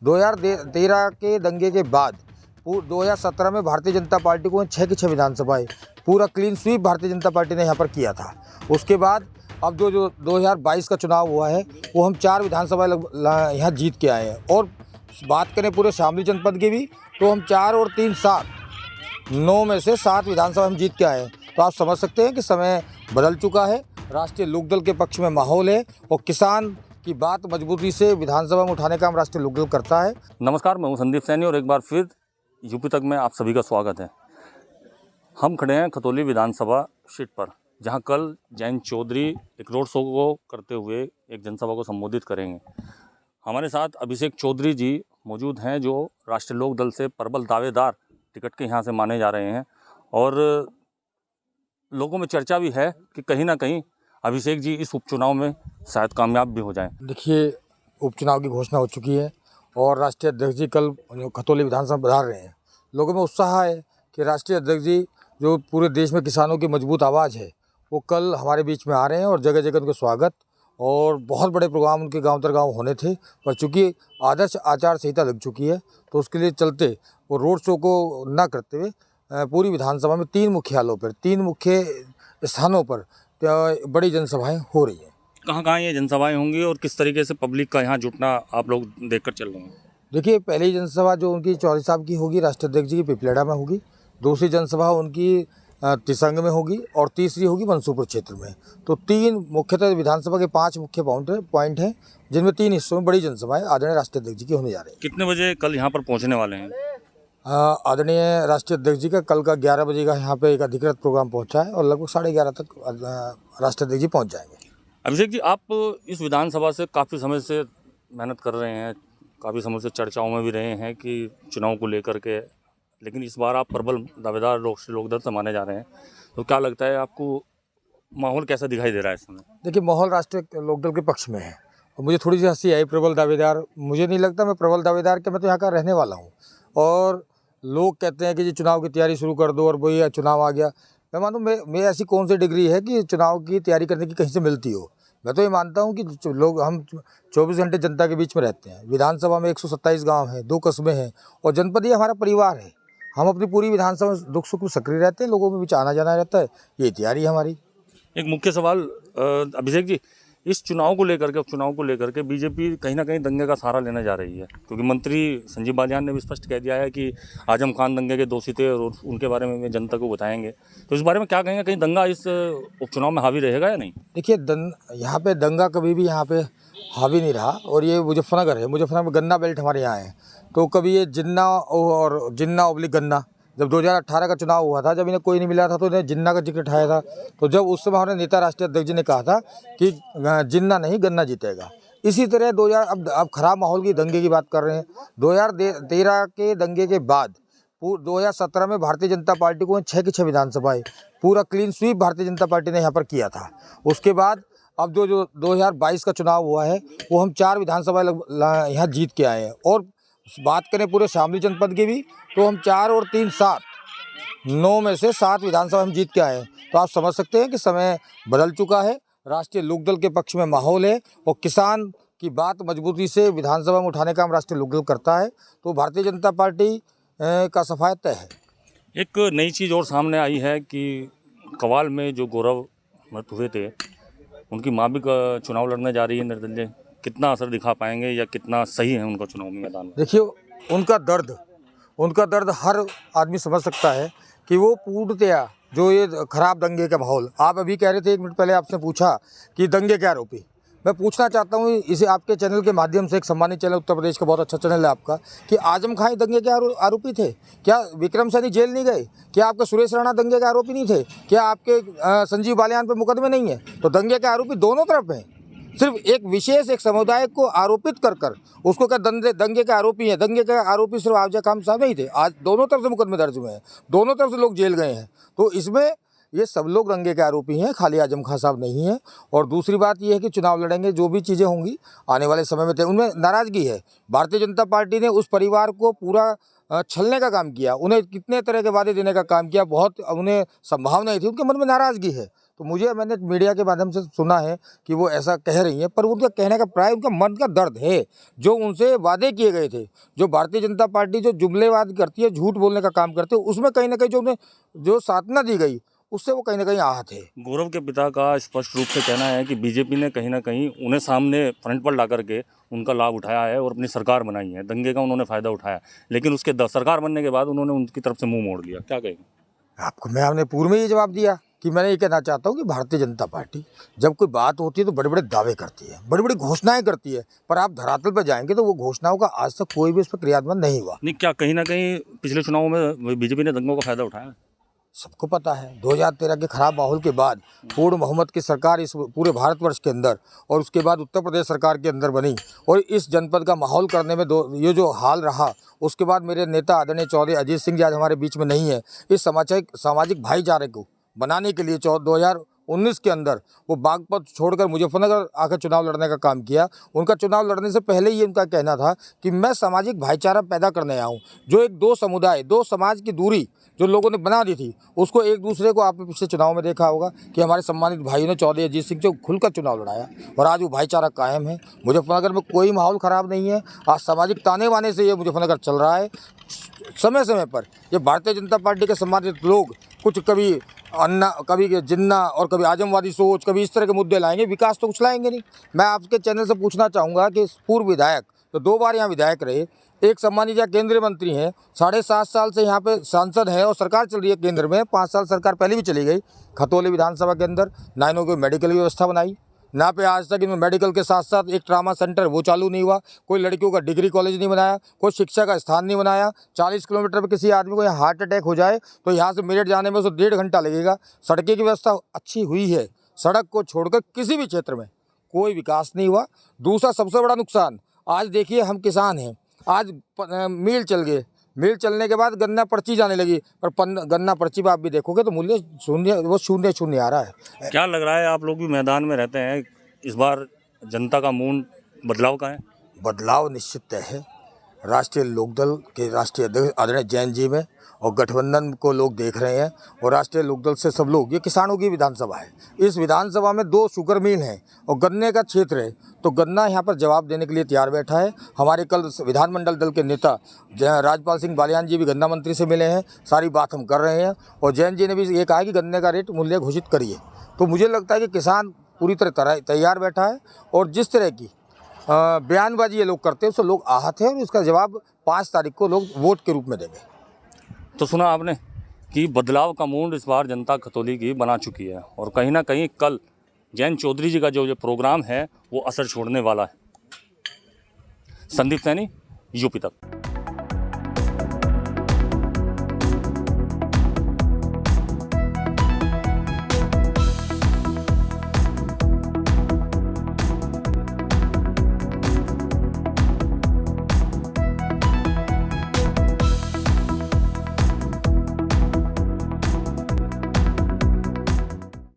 2013 के दंगे के बाद 2017 में भारतीय जनता पार्टी को 6 की 6 विधानसभाएं पूरा clean sweep Bharatiya Janata party ने यहाँ पर किया था। उसके बाद अब जो 2022 का चुनाव हुआ है वो हम 4 विधानसभा यहाँ जीत के आए हैं। और बात करें पूरे शामली जनपद की भी तो हम 4 और 3 7 9 में से 7 विधानसभा हम जीत के आए हैं। तो आप समझ सकते हैं कि समय बदल चुका है, राष्ट्रीय लोकदल के पक्ष में माहौल है और किसान की बात मजबूती से विधानसभा में उठाने का काम राष्ट्रीय लोकदल करता है। नमस्कार, मैं हूं संदीप सैनी और एक बार फिर यूपी तक में आप सभी का स्वागत है। हम खड़े हैं खतौली विधानसभा सीट पर, जहां कल जयंत चौधरी एक रोड शो को करते हुए एक जनसभा को संबोधित करेंगे। हमारे साथ अभिषेक चौधरी जी मौजूद हैं, जो राष्ट्रीय लोकदल से प्रबल दावेदार टिकट के यहाँ से माने जा रहे हैं और लोगों में चर्चा भी है कि कहीं ना कहीं अभिषेक जी इस उपचुनाव में शायद कामयाब भी हो जाएं। देखिए, उपचुनाव की घोषणा हो चुकी है और राष्ट्रीय अध्यक्ष जी कल खतौली विधानसभा पधार रहे हैं। लोगों में उत्साह है कि राष्ट्रीय अध्यक्ष जी जो पूरे देश में किसानों की मजबूत आवाज़ है वो कल हमारे बीच में आ रहे हैं और जगह जगह उनका स्वागत और बहुत बड़े प्रोग्राम उनके गांव दर गांव होने थे, पर चूँकि आदर्श आचार संहिता लग चुकी है तो उसके लिए चलते वो रोड शो को न करते हुए पूरी विधानसभा में 3 मुख्यालयों पर 3 मुख्य स्थानों पर बड़ी जनसभाएं हो रही हैं। कहाँ ये जनसभाएं होंगी और किस तरीके से पब्लिक का यहाँ जुटना आप लोग देखकर चल रहे हैं? देखिए, पहली जनसभा जो उनकी चौधरी साहब की होगी राष्ट्रीय अध्यक्ष जी की पिपलेड़ा में होगी, दूसरी जनसभा उनकी तिसंग में होगी और तीसरी होगी मंसूरपुर क्षेत्र में। तो 3 मुख्यतः विधानसभा के 5 मुख्य पॉइंट हैं, जिनमें 3 हिस्सों में बड़ी जनसभाएं आदरणीय राष्ट्रीय अध्यक्ष जी की होने जा रही है। कितने बजे कल यहाँ पर पहुँचने वाले हैं? आदरणीय राष्ट्रीय अध्यक्ष जी का कल का 11 बजे का यहाँ पे एक अधिकृत प्रोग्राम पहुँचा है और लगभग 11:30 तक राष्ट्रीय अध्यक्ष जी पहुँच जाएंगे। अभिषेक जी, आप इस विधानसभा से काफ़ी समय से मेहनत कर रहे हैं, काफ़ी समय से चर्चाओं में भी रहे हैं कि चुनाव को लेकर के, लेकिन इस बार आप प्रबल दावेदार लोकदल से माने जा रहे हैं, तो क्या लगता है आपको माहौल कैसा दिखाई दे रहा है इस समय? देखिए, माहौल राष्ट्रीय लोकदल के पक्ष में है और मुझे थोड़ी सी हंसी आई। प्रबल दावेदार, मुझे नहीं लगता मैं प्रबल दावेदार के, मैं तो यहाँ का रहने वाला हूँ और लोग कहते हैं कि जी चुनाव की तैयारी शुरू कर दो और वही चुनाव आ गया। मैं मानूँ मैं ऐसी कौन सी डिग्री है कि चुनाव की तैयारी करने की कहीं से मिलती हो। मैं तो ये मानता हूँ कि लोग हम 24 घंटे जनता के बीच में रहते हैं। विधानसभा में 127 गांव हैं, 2 कस्बे हैं और जनपद ये हमारा परिवार है। हम अपनी पूरी विधानसभा में दुख सुख में सक्रिय रहते हैं, लोगों में बीच आना जाना रहता है, ये तैयारी है हमारी। एक मुख्य सवाल अभिषेक जी, इस चुनाव को लेकर के, उपचुनाव को लेकर के बीजेपी कहीं ना कहीं दंगे का सहारा लेने जा रही है, क्योंकि मंत्री संजीव बालियान ने भी स्पष्ट कह दिया है कि आजम खान दंगे के दोषी थे और उनके बारे में जनता को बताएंगे। तो इस बारे में क्या कहेंगे, कहीं दंगा इस उपचुनाव में हावी रहेगा या नहीं? देखिए, यहाँ पे दंगा कभी भी यहाँ पे हावी नहीं रहा और ये मुजफ्फरनगर है, मुजफ्फरनगर में गन्ना बेल्ट हमारे यहाँ है। तो कभी ये जिन्ना ओब्लिक गन्ना, जब 2018 का चुनाव हुआ था, जब इन्हें कोई नहीं मिला था तो इन्हें जिन्ना का जिक्र उठाया था। तो जब उस समय हमारे नेता राष्ट्रीय अध्यक्ष जी ने कहा था कि जिन्ना नहीं गन्ना जीतेगा। इसी तरह 2000 अब खराब माहौल की दंगे की बात कर रहे हैं। 2013 के दंगे के बाद 2017 में भारतीय जनता पार्टी को 6 की 6 विधानसभाएं पूरा clean sweep Bharatiya Janata party ने यहाँ पर किया था। उसके बाद अब जो 2022 का चुनाव हुआ है वो हम 4 विधानसभा यहाँ जीत के आए हैं। और बात करें पूरे शामली जनपद की भी तो हम 4 और 3 7 9 में से 7 विधानसभा हम जीत के आए हैं। तो आप समझ सकते हैं कि समय बदल चुका है, राष्ट्रीय लोकदल के पक्ष में माहौल है और किसान की बात मजबूती से विधानसभा में उठाने का काम राष्ट्रीय लोकदल करता है। तो भारतीय जनता पार्टी का सफाया तय है। एक नई चीज़ और सामने आई है कि कवाल में जो गौरव मृत हुए थे, उनकी माँ भी चुनाव लड़ने जा रही है निर्दलीय। कितना असर दिखा पाएंगे या कितना सही है उनका चुनाव में मैदान में? देखिए, उनका दर्द हर आदमी समझ सकता है कि वो पूर्णतया जो ये खराब दंगे का माहौल, आप अभी कह रहे थे 1 मिनट पहले आपसे पूछा कि दंगे के आरोपी, मैं पूछना चाहता हूँ इसे आपके चैनल के माध्यम से, एक सम्मानित चैनल उत्तर प्रदेश का बहुत अच्छा चैनल है आपका, कि आजम खान दंगे के आरोपी थे क्या? विक्रम सैनी जेल नहीं गए क्या? आपके सुरेश राणा दंगे के आरोपी नहीं थे क्या? आपके संजीव बालियान पे मुकदमे नहीं है? तो दंगे के आरोपी दोनों तरफ हैं। सिर्फ एक विशेष एक समुदाय को आरोपित कर उसको क्या दंगे के आरोपी हैं? दंगे के आरोपी सिर्फ आफजा खान साहब नहीं थे, आज दोनों तरफ से मुकदमे दर्ज हुए हैं, दोनों तरफ से लोग जेल गए हैं। तो इसमें ये सब लोग दंगे के आरोपी हैं, खाली आजम खान साहब नहीं हैं। और दूसरी बात ये है कि चुनाव लड़ेंगे, जो भी चीज़ें होंगी आने वाले समय में उनमें नाराज़गी है। भारतीय जनता पार्टी ने उस परिवार को पूरा छलने का काम किया, उन्हें कितने तरह के वादे देने का काम किया, बहुत उन्हें संभावनाएं थी, उनके मन में नाराज़गी है। तो मैंने मीडिया के माध्यम से सुना है कि वो ऐसा कह रही हैं, पर उनका कहने का प्राय उनका मन का दर्द है। जो उनसे वादे किए गए थे, जो भारतीय जनता पार्टी जो जुमलेबाजी करती है, झूठ बोलने का काम करते है, उसमें कहीं ना कहीं जो उन्हें जो सांत्वना दी गई, उससे वो कहीं ना कहीं आहत है। गौरव के पिता का स्पष्ट रूप से कहना है कि बीजेपी ने कहीं ना कहीं उन्हें सामने फ्रंट पर ला करके उनका लाभ उठाया है और अपनी सरकार बनाई है, दंगे का उन्होंने फ़ायदा उठाया, लेकिन उसके सरकार बनने के बाद उन्होंने उनकी तरफ से मुंह मोड़ लिया। क्या कहेंगे? आपने पूर्व में ये जवाब दिया कि मैंने ये कहना चाहता हूँ कि भारतीय जनता पार्टी जब कोई बात होती है तो बड़े बड़े दावे करती है, बड़ी बड़ी घोषणाएं करती है, पर आप धरातल पर जाएंगे तो वो घोषणाओं का आज तक कोई भी उस पर क्रियान्वयन नहीं हुआ। नहीं, क्या कहीं ना कहीं पिछले चुनावों में बीजेपी ने दंगों का फ़ायदा उठाया? सबको पता है 2013 के खराब माहौल के बाद पूर्ण बहुमत की सरकार इस पूरे भारतवर्ष के अंदर और उसके बाद उत्तर प्रदेश सरकार के अंदर बनी, और इस जनपद का माहौल करने में ये जो हाल रहा, उसके बाद मेरे नेता आदरणीय चौधरी अजीत सिंह जी आज हमारे बीच में नहीं है। इस सामाजिक भाईचारे को बनाने के लिए 2019 के अंदर वो बागपत छोड़कर मुजफ्फरनगर आकर चुनाव लड़ने का काम किया। उनका चुनाव लड़ने से पहले ही उनका कहना था कि मैं सामाजिक भाईचारा पैदा करने आया हूँ। जो एक दो समुदाय, दो समाज की दूरी जो लोगों ने बना दी थी, उसको एक दूसरे को आपने पिछले चुनाव में देखा होगा कि हमारे सम्मानित भाइयों ने चौधरी अजीत सिंह जो खुलकर चुनाव लड़ाया, और आज वो भाईचारा कायम है। मुजफ्फरनगर में कोई माहौल ख़राब नहीं है। आज सामाजिक ताने बाने से ये मुजफ्फरनगर चल रहा है। समय समय पर ये भारतीय जनता पार्टी के सम्मानित लोग कुछ कभी अन्ना, कभी जिन्ना और कभी आजमवादी सोच, कभी इस तरह के मुद्दे लाएंगे, विकास तो कुछ लाएंगे नहीं। मैं आपके चैनल से पूछना चाहूँगा कि पूर्व विधायक तो 2 बार यहाँ विधायक रहे, एक सम्मानित या केंद्रीय मंत्री हैं, 7.5 साल से यहाँ पे सांसद हैं और सरकार चल रही है केंद्र में, 5 साल सरकार पहले भी चली गई। खतौली विधानसभा के अंदर ना इन्होंने कोई मेडिकल की व्यवस्था बनाई, ना पे आज तक इन्होंने मेडिकल के साथ साथ एक ट्रामा सेंटर वो चालू नहीं हुआ, कोई लड़कियों का डिग्री कॉलेज नहीं बनाया, कोई शिक्षा का स्थान नहीं बनाया। 40 किलोमीटर पर किसी आदमी को यहाँ हार्ट अटैक हो जाए तो यहाँ से मेरठ जाने में उसको 1.5 घंटा लगेगा। सड़कें की व्यवस्था अच्छी हुई है, सड़क को छोड़कर किसी भी क्षेत्र में कोई विकास नहीं हुआ। दूसरा सबसे बड़ा नुकसान, आज देखिए हम किसान हैं, आज मील चल गए, मील चलने के बाद गन्ना पर्ची जाने लगी, पर गन्ना पर्ची पर आप भी देखोगे तो मूल्य शून्य आ रहा है। क्या लग रहा है, आप लोग भी मैदान में रहते हैं, इस बार जनता का मूड बदलाव का है? बदलाव निश्चित तय है। राष्ट्रीय लोकदल के राष्ट्रीय अध्यक्ष आदरणीय जैन जी में और गठबंधन को लोग देख रहे हैं, और राष्ट्रीय लोकदल से सब लोग, ये किसानों की विधानसभा है, इस विधानसभा में 2 शुगर मिल हैं और गन्ने का क्षेत्र है, तो गन्ना यहाँ पर जवाब देने के लिए तैयार बैठा है। हमारे कल विधानमंडल दल के नेता राजपाल सिंह बालियान जी भी गन्ना मंत्री से मिले हैं, सारी बात हम कर रहे हैं, और जैन जी ने भी ये कहा कि गन्ने का रेट मूल्य घोषित करिए। तो मुझे लगता है कि किसान पूरी तरह तैयार बैठा है, और जिस तरह की बयानबाजी ये लोग करते हैं उससे लोग आहत हैं, और इसका जवाब 5 तारीख को लोग वोट के रूप में देंगे। तो सुना आपने कि बदलाव का मूड इस बार जनता खतौली की बना चुकी है, और कहीं ना कहीं कल जैन चौधरी जी का जो प्रोग्राम है वो असर छोड़ने वाला है। संदीप सैनी, यूपी तक।